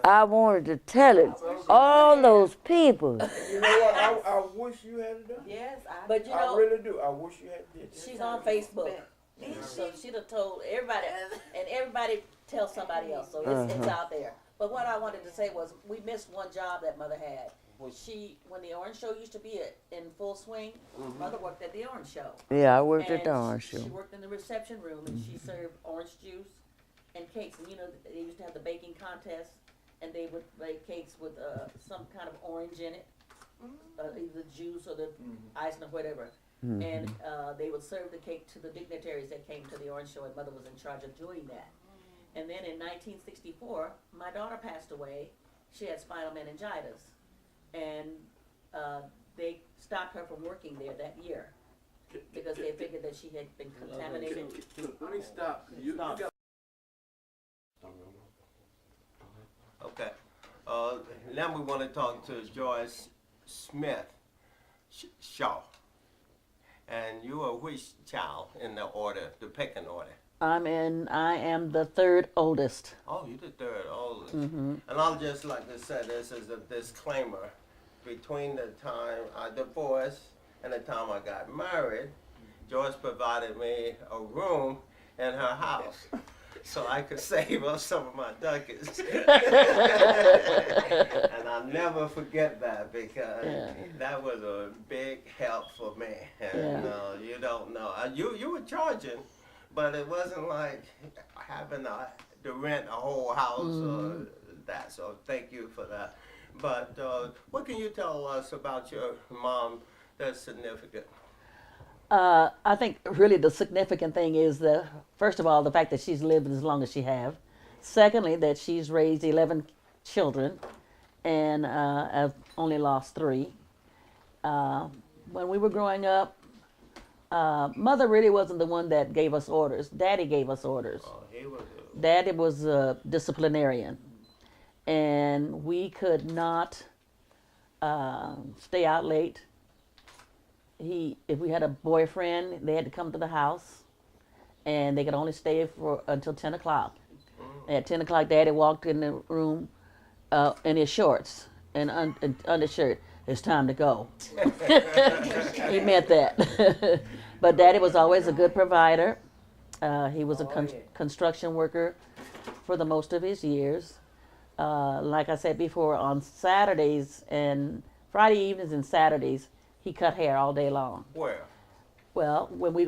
I wanted to tell it. All those people. You know what? I wish you had it done. Yes, But you I know, really do. I wish you had did it. she's on Facebook. So she'd have told everybody, and everybody tells somebody else, so it's out there. But what I wanted to say was, we missed one job that Mother had. When the Orange Show used to be in full swing, Mother worked at the Orange Show. Yeah, I worked at And the Orange she Show. worked in the reception room, and she served orange juice and cakes. And you know, they used to have the baking contest, and they would bake cakes with some kind of orange in it, either juice or the icing or whatever. And they would serve the cake to the dignitaries that came to the Orange Show, and Mother was in charge of doing that. And then in 1964, my daughter passed away. She had spinal meningitis, and they stopped her from working there that year because they figured that she had been contaminated. Let me stop. You got Okay. Now we want to talk to Joyce Smith Shaw. And you are which child in the order, the pecking order? I am the third oldest. Oh, you're the third oldest. And I'll just like to say this as a disclaimer. Between the time I divorced and the time I got married, Joyce provided me a room in her house so I could save up some of my ducats. And I'll never forget that because that was a big help for me. And you don't know. You were charging, but it wasn't like having to rent a whole house or that. So thank you for that. But what can you tell us about your mom that's significant? I think really the significant thing is first of all, the fact that she's lived as long as she have. Secondly, that she's raised 11 children, and I've only lost 3. When we were growing up, Mother really wasn't the one that gave us orders. Daddy gave us orders. Daddy was a disciplinarian, and we could not stay out late. If we had a boyfriend, they had to come to the house, and they could only stay for until 10 o'clock. At 10 o'clock, Daddy walked in the room in his shorts and undershirt. It's time to go. He meant that. But Daddy was always a good provider. He was a construction worker for the most of his years. Like I said before, on Saturdays and Friday evenings and Saturdays, he cut hair all day long. Where? Well, when we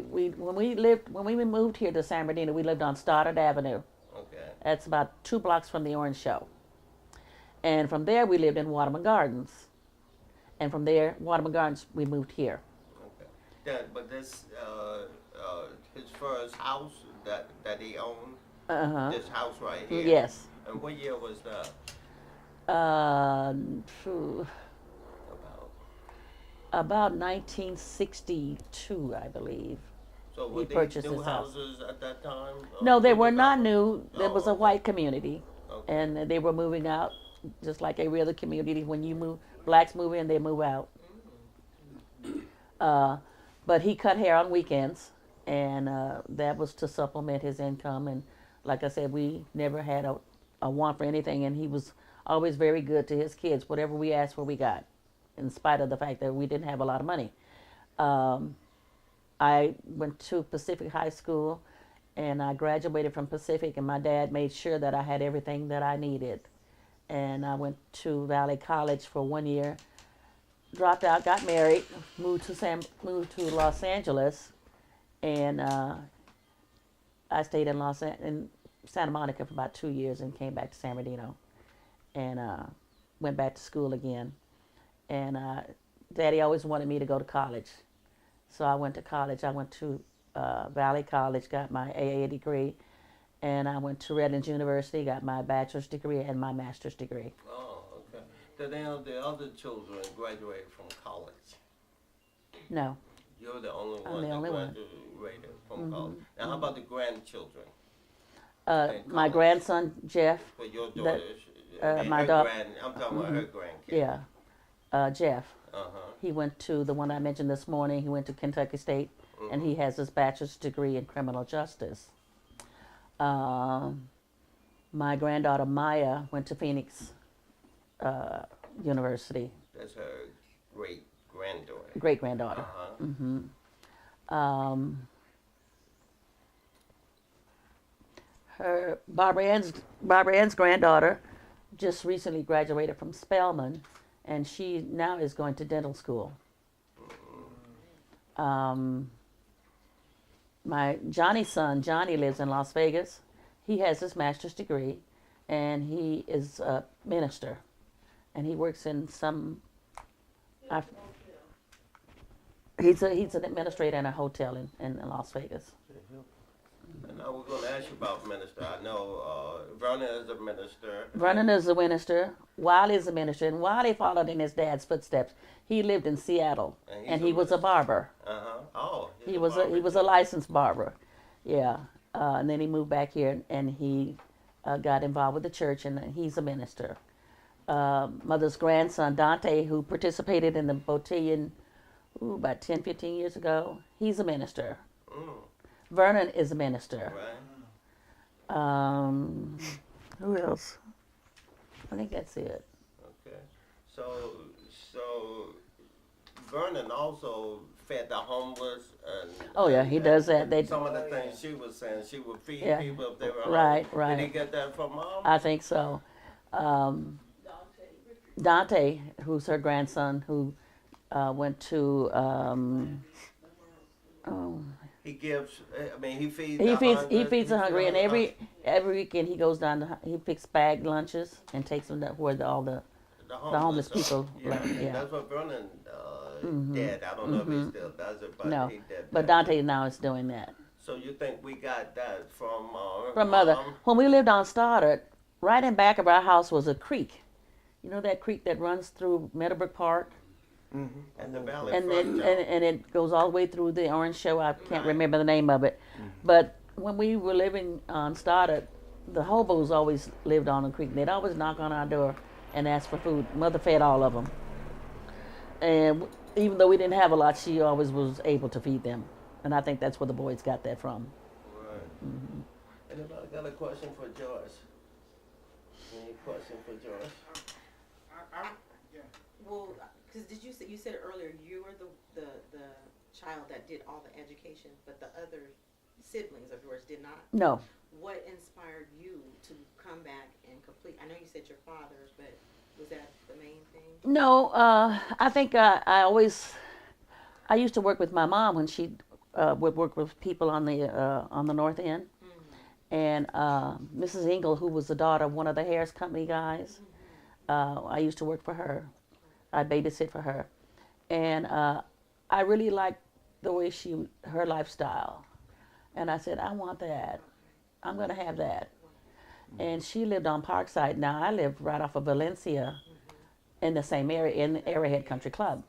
moved here to San Bernardino, we lived on Stoddard Avenue. Okay. That's about 2 blocks from the Orange Show. And from there, we lived in Waterman Gardens. And from there, Waterman Gardens, we moved here. Okay. But this, his first house that he owned, this house right here. Yes. And what year was that? Phew, about 1962, I believe. So He were these purchased new his house. houses at that time? No, they were not developed? new. It was a okay. white community. Okay. And they were moving out, just like every other community. When you move, blacks move in, they move out. But he cut hair on weekends, and that was to supplement his income. And like I said, we never had a want for anything, and he was always very good to his kids. Whatever we asked for, we got, in spite of the fact that we didn't have a lot of money. I went to Pacific High School, and I graduated from Pacific, and my dad made sure that I had everything that I needed. And I went to Valley College for 1 year, dropped out, got married, moved to Los Angeles, and I stayed in Santa Monica for about 2 years and came back to San Bernardino, and went back to school again. And Daddy always wanted me to go to college, so I went to college. I went to Valley College, got my AA degree, and I went to Redlands University, got my bachelor's degree and my master's degree. Oh, okay. Then the other children graduated from college. No. You're the only I'm one the that only one. graduated from college. Now, how about the grandchildren? My college. grandson, Jeff, For your That- daughters? my her daughter- I'm talking about her grandkids. yeah, Jeff, Uh-huh. he went to the one I mentioned this morning. He went to Kentucky State, and he has his bachelor's degree in criminal justice. My granddaughter, Maya, went to Phoenix University, That's her great-granddaughter. great-granddaughter. Uh-huh. Her Barbara Ann's granddaughter just recently graduated from Spelman, and she now is going to dental school. My Johnny's son, Johnny, lives in Las Vegas. He has his master's degree, and he is a minister, and he works in some. He's an administrator in a hotel in Las Vegas. And now we're going to ask you about minister. I know Vernon is a minister. Vernon is a minister. Wiley is a minister, and Wiley followed in his dad's footsteps. He lived in Seattle, and he was a barber. Uh-huh. Oh. He was a licensed barber, yeah. And then he moved back here, and he got involved with the church, and he's a minister. Mother's grandson, Dante, who participated in the Botillion about 10, 15 years ago, he's a minister. Mm. Vernon is a minister. Right. Who else? I think that's it. Okay. So Vernon also fed the homeless and Oh yeah, he does that. They, some of the things she was saying, she would feed Yeah. people if they were Right, hungry. right. Did he get that from mom? I think so. Dante, who's her grandson, who went to He gives. I mean, he feeds. he feeds the hungry, and hungry. every weekend he goes down to he picks bag lunches and takes them to where all the homeless people Yeah, live, yeah. That's what Vernon did. I don't know if he still does it, but no, he did. but that. Dante now is doing that. So you think we got that from Mother. Mom? When we lived on Stoddard, right in back of our house was a creek. You know that creek that runs through Meadowbrook Park? And the valley And front, then Joe. and it goes all the way through the Orange Show. I can't remember the name of it. But when we were living on Stoddard, the hobos always lived on the creek. They'd always knock on our door and ask for food. Mother fed all of them. And even though we didn't have a lot, she always was able to feed them. And I think that's where the boys got that from. Right. Anybody got a question for George? Any question for George? Yeah. Well, because did you say, you said earlier you were the child that did all the education, but the other siblings of yours did not? No. What inspired you to come back and complete? I know you said your father, but was that the main thing? No, I think I used to work with my mom when she would work with people on the North End. And Mrs. Engel, who was the daughter of one of the Harris Company guys, I used to work for her. I babysit for her. And I really liked the way her lifestyle. And I said, I want that. I'm going to have that. And she lived on Parkside. Now, I live right off of Valencia in the same area, in Arrowhead Country Club.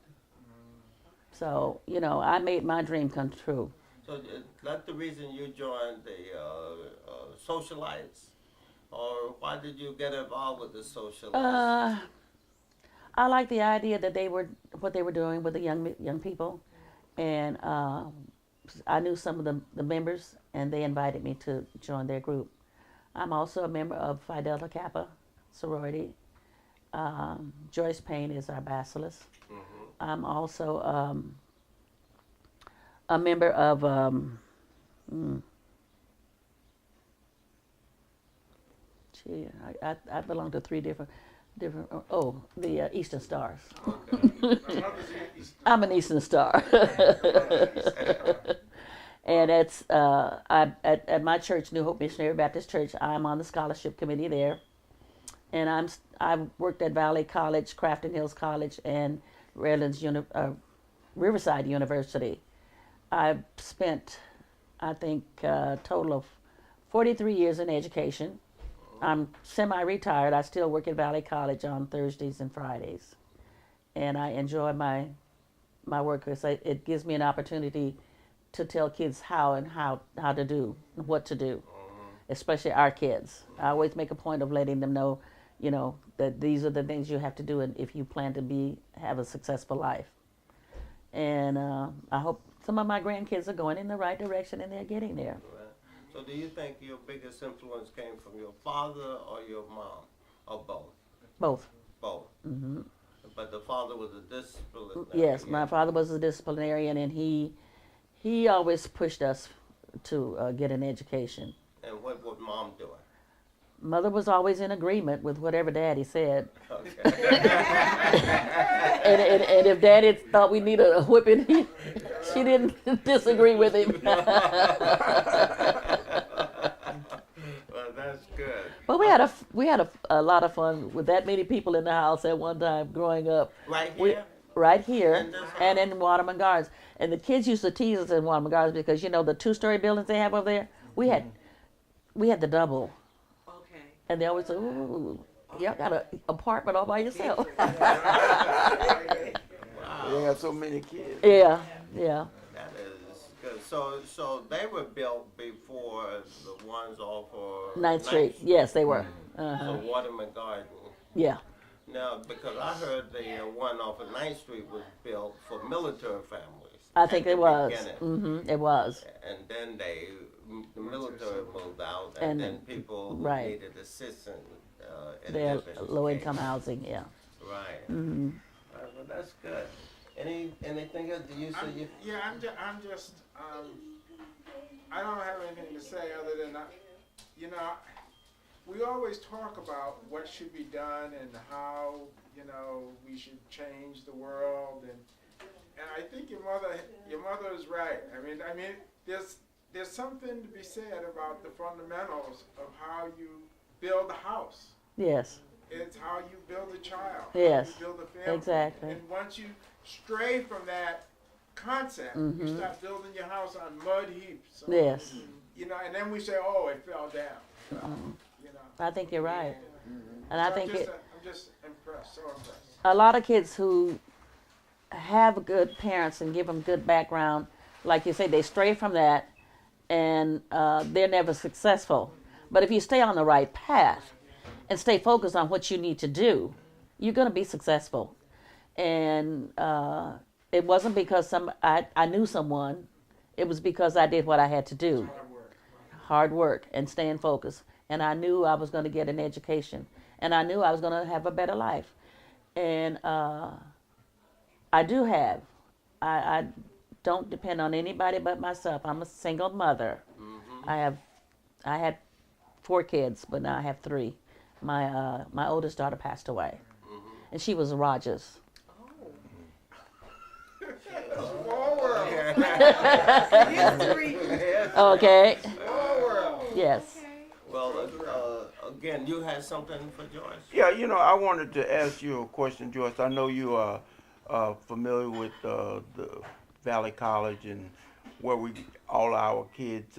So, I made my dream come true. So that's the reason you joined the socialites? Or why did you get involved with the socialites? I like the idea that what they were doing with the young people. And I knew some of the members, and they invited me to join their group. I'm also a member of Phi Delta Kappa sorority. Joyce Payne is our bacillus. I'm also a member of I belong to 3 different the Eastern Stars. I'm an Eastern Star. And it's at my church, New Hope Missionary Baptist Church. I'm on the scholarship committee there, and I've worked at Valley College, Crafton Hills College, and Riverside University. I've spent, I think, a total of 43 years in education. I'm semi-retired. I still work at Valley College on Thursdays and Fridays, and I enjoy my work because it gives me an opportunity to tell kids how to do, what to do, especially our kids. I always make a point of letting them know, that these are the things you have to do if you plan to have a successful life. And I hope some of my grandkids are going in the right direction and they're getting there. So do you think your biggest influence came from your father or your mom, or both? Both. Both. Hmm. But the father was a disciplinarian. Yes, my father was a disciplinarian, and he always pushed us to get an education. And what was mom doing? Mother was always in agreement with whatever Daddy said. Okay. and if Daddy thought we needed a whipping, she didn't disagree with him. Well, that's good. But we had a lot of fun with that many people in the house at one time growing up. Right here? Right here, In this and house? in Waterman Gardens. And the kids used to tease us in Waterman Gardens because, the 2-story buildings they have over there, we had the double. Okay. And they always say, ooh, y'all got an apartment all by yourself. They got so many kids. Yeah. That is good. So they were built before the ones off of 9th Street. Yes, they were. So Waterman Garden. Yeah. Now, because I heard the one off of 9th Street was built for military families. I think at it the was. beginning. It was. And then the military moved out, and then people who right. needed assistance in They're living low-income came. housing, yeah. Right. Mm-hmm. Well, that's good. Anything else? Do you say you? Yeah, I'm just I don't have anything to say other than we always talk about what should be done and how we should change the world, and I think your mother is right. I mean there's something to be said about the fundamentals of how you build a house. Yes. It's how you build a child. Yes. How you build a family. Exactly. And once you stray from that concept, you start building your house on mud heaps. Yes. And then we say, oh, it fell down. I think you're right. And I think I'm just impressed, so impressed. a lot of kids who have good parents and give them good background, like you say, they stray from that and they're never successful. But if you stay on the right path and stay focused on what you need to do, you're going to be successful. And it wasn't because I knew someone. It was because I did what I had to do. Hard work and staying focused. And I knew I was going to get an education. And I knew I was going to have a better life. And I do have. I don't depend on anybody but myself. I'm a single mother. I had 4 kids, but now I have 3. My oldest daughter passed away, and she was Rogers. Okay. Yes. Well, again, you had something for Joyce? Yeah, you know, I wanted to ask you a question, Joyce. I know you are familiar with the Valley College and where all our kids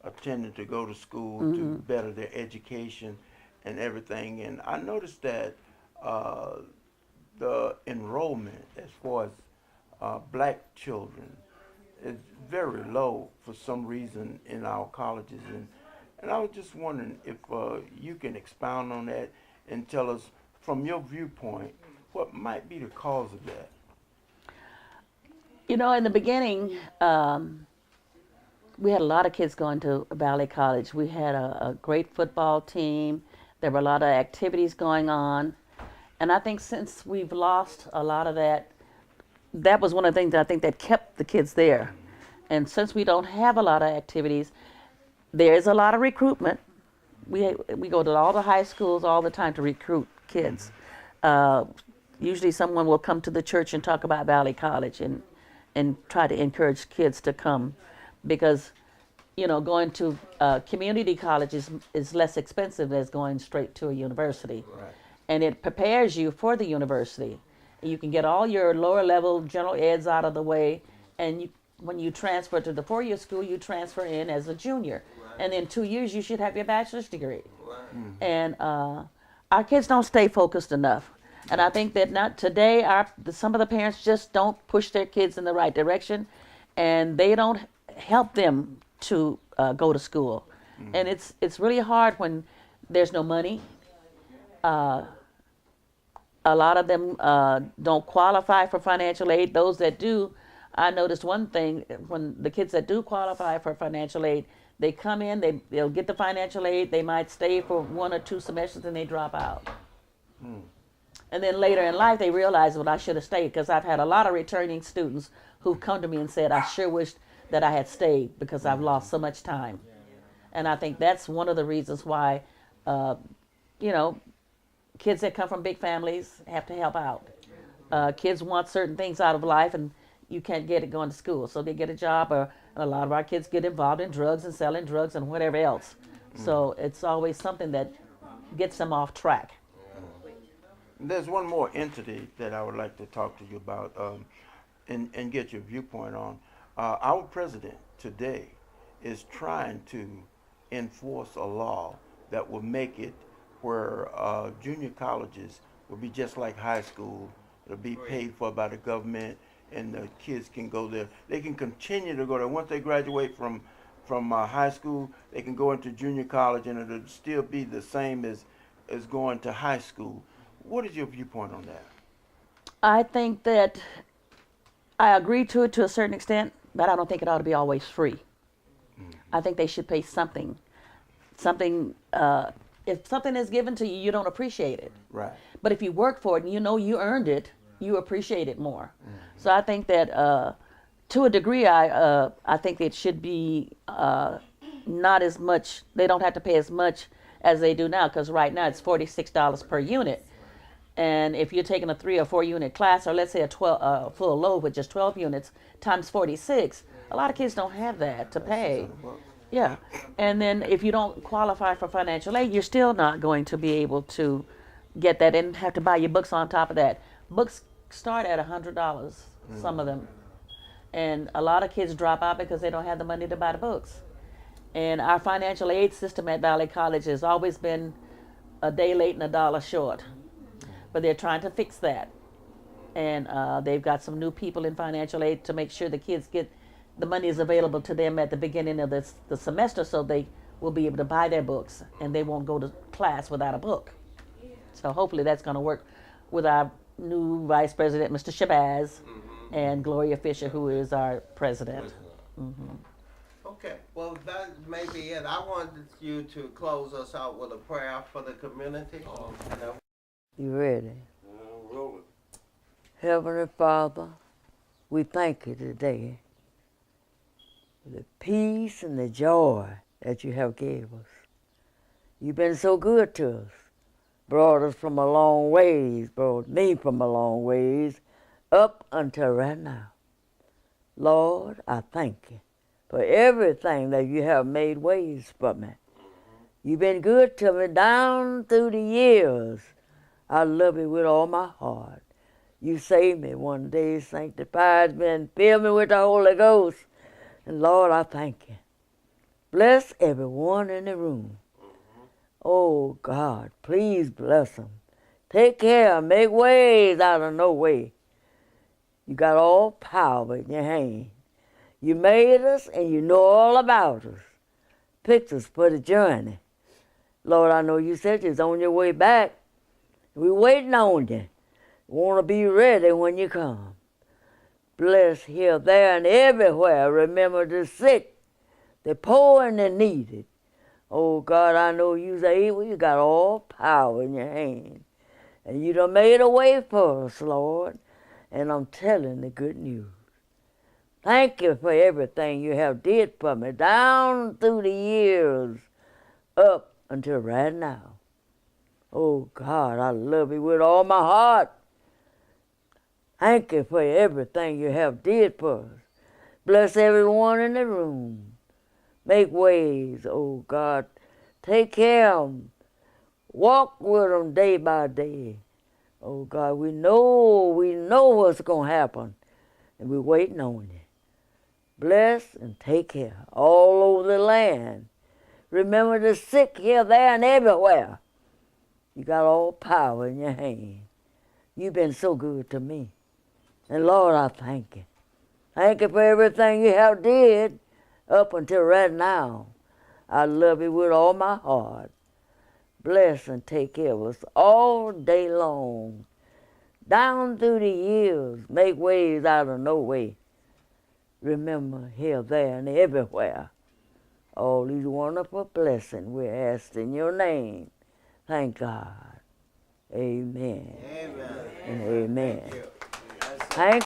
attended to go to school to better their education and everything. And I noticed that the enrollment as far as black children is very low for some reason in our colleges. And I was just wondering if you can expound on that and tell us from your viewpoint what might be the cause of that. You know, in the beginning, we had a lot of kids going to Valley College. We had a great football team. There were a lot of activities going on. And I think since we've lost a lot of that, that was one of the things that I think that kept the kids there. And since we don't have a lot of activities, there is a lot of recruitment. We go to all the high schools all the time to recruit kids. Usually someone will come to the church and talk about Valley College and try to encourage kids to come, because, you know, going to community college is less expensive as going straight to a university. Right. And it prepares you for the university. You can get all your lower level general eds out of the way, and when you transfer to the 4-year school, you transfer in as a junior. And in 2 years, you should have your bachelor's degree. And our kids don't stay focused enough. And I think that not today, some of the parents just don't push their kids in the right direction, and they don't help them to go to school. And it's really hard when there's no money. A lot of them don't qualify for financial aid. Those that do, I noticed one thing, when the kids that do qualify for financial aid, they come in, they'll get the financial aid, they might stay for 1 or 2 semesters, and they drop out. And then later in life, they realize, well, I should have stayed, because I've had a lot of returning students who've come to me and said, I sure wish that I had stayed, because I've lost so much time. And I think that's one of the reasons why, you know, kids that come from big families have to help out. Kids want certain things out of life, and you can't get it going to school. So they get a job, or a lot of our kids get involved in drugs and selling drugs and whatever else. So it's always something that gets them off track. There's one more entity that I would like to talk to you about and get your viewpoint on. Our president today is trying to enforce a law that will make it where junior colleges will be just like high school. It'll be paid for by the government, and the kids can go there. They can continue to go there. Once they graduate from high school, they can go into junior college, and it'll still be the same as going to high school. What is your viewpoint on that? I think that I agree to it to a certain extent, but I don't think it ought to be always free. I think they should pay something. If something is given to you, you don't appreciate it. Right. But if you work for it and you know you earned it, you appreciate it more. So I think that to a degree, I think it should be not as much. They don't have to pay as much as they do now, because right now it's $46 per unit. And if you're taking a 3 or 4 unit class, or let's say a full load with just 12 units times 46, a lot of kids don't have that to pay. Yeah. And then if you don't qualify for financial aid, you're still not going to be able to get that, and have to buy your books on top of that. Books start at $100, some of them. And a lot of kids drop out because they don't have the money to buy the books. And our financial aid system at Valley College has always been a day late and a dollar short. But they're trying to fix that. And they've got some new people in financial aid to make sure the kids get the money is available to them at the beginning of the semester, so they will be able to buy their books and they won't go to class without a book. So hopefully that's going to work with our new Vice President, Mr. Shabazz, and Gloria Fisher, who is our president. Okay, well, that may be it. I wanted you to close us out with a prayer for the community. And then You ready? Rolling. Heavenly Father, we thank you today for the peace and the joy that you have gave us. You've been so good to us. Brought us from a long ways, brought me from a long ways, up until right now. Lord, I thank you for everything that you have made ways for me. You've been good to me down through the years. I love you with all my heart. You saved me one day, sanctified me, and filled me with the Holy Ghost. And Lord, I thank you. Bless everyone in the room. Oh, God, please bless them. Take care, make ways out of no way. You got all power in your hand. You made us and you know all about us. Picked us for the journey. Lord, I know you said you're on your way back. We're waiting on you. Want to be ready when you come. Bless here, there, and everywhere. Remember the sick, the poor, and the needy. Oh, God, I know you're able. You got all power in your hand. And you done made a way for us, Lord. And I'm telling the good news. Thank you for everything you have did for me down through the years up until right now. Oh, God, I love you with all my heart. Thank you for everything you have did for us. Bless everyone in the room. Make ways, oh God. Take care of them. Walk with them day by day. Oh God, we know what's going to happen. And we're waiting on you. Bless and take care all over the land. Remember the sick here, there, and everywhere. You got all power in your hand. You've been so good to me. And Lord, I thank you. Thank you for everything you have did up until right now. I love you with all my heart. Bless and take care of us all day long. Down through the years, make ways out of no way. Remember here, there, and everywhere. All these wonderful blessings we ask in your name. Thank God. Amen. Amen. And amen. Thank you. Thank